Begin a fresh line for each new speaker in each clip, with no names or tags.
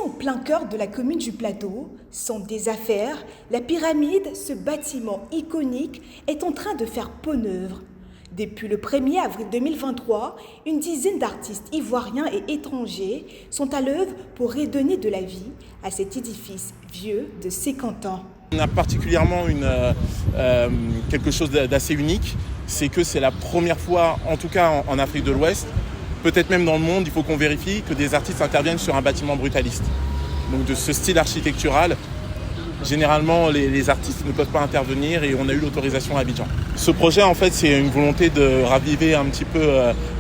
au plein cœur de la commune du Plateau, sans des affaires, la pyramide, ce bâtiment iconique, est en train de faire peau neuve. Depuis le 1er avril 2023, une dizaine d'artistes ivoiriens et étrangers sont à l'œuvre pour redonner de la vie à cet édifice vieux de 50 ans.
On a particulièrement quelque chose d'assez unique, c'est que c'est la première fois, en tout cas en Afrique de l'Ouest, peut-être même dans le monde, il faut qu'on vérifie que des artistes interviennent sur un bâtiment brutaliste. Donc de ce style architectural, généralement les artistes ne peuvent pas intervenir et on a eu l'autorisation à Abidjan. Ce projet en fait c'est une volonté de raviver un petit peu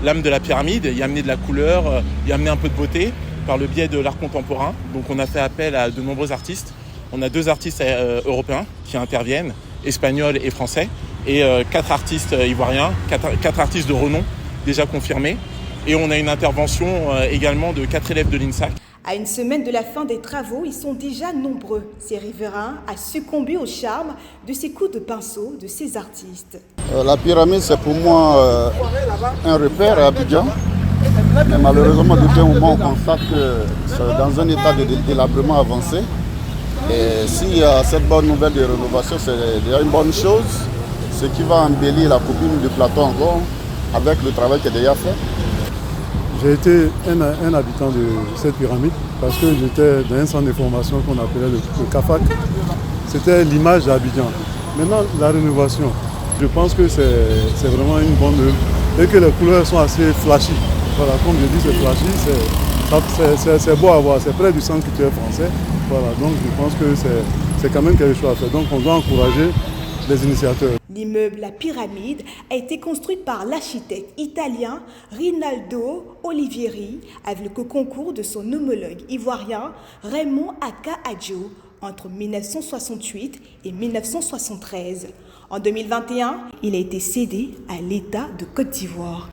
l'âme de la pyramide, y amener de la couleur, y amener un peu de beauté par le biais de l'art contemporain. Donc on a fait appel à de nombreux artistes. On a 2 artistes européens qui interviennent, espagnols et français, et 4 artistes ivoiriens, 4 artistes de renom déjà confirmés. Et on a une intervention également de 4 élèves de l'INSAC.
À une semaine de la fin des travaux, ils sont déjà nombreux, ces riverains, à succomber au charme de ces coups de pinceau de ces artistes.
La pyramide, c'est pour moi un repère à Abidjan. Mais malheureusement, depuis un moment, on constate que c'est dans un état de délabrement avancé. Et s'il y a cette bonne nouvelle de rénovation, c'est déjà une bonne chose. Ce qui va embellir la commune du Plateau encore, avec le travail qui est déjà fait.
J'ai été un habitant de cette pyramide parce que j'étais dans un centre de formation qu'on appelait le CAFAC. C'était l'image d'Abidjan. Maintenant, la rénovation, je pense que c'est vraiment une bonne œuvre et que les couleurs sont assez flashy. Voilà, comme je dis, c'est flashy, c'est beau à voir, c'est près du centre culturel français. Voilà, donc je pense que c'est quand même quelque chose à faire. Donc on doit encourager les initiateurs.
L'immeuble La Pyramide a été construit par l'architecte italien Rinaldo Olivieri avec le concours de son homologue ivoirien Raymond Aka Adjo entre 1968 et 1973. En 2021, il a été cédé à l'État de Côte d'Ivoire.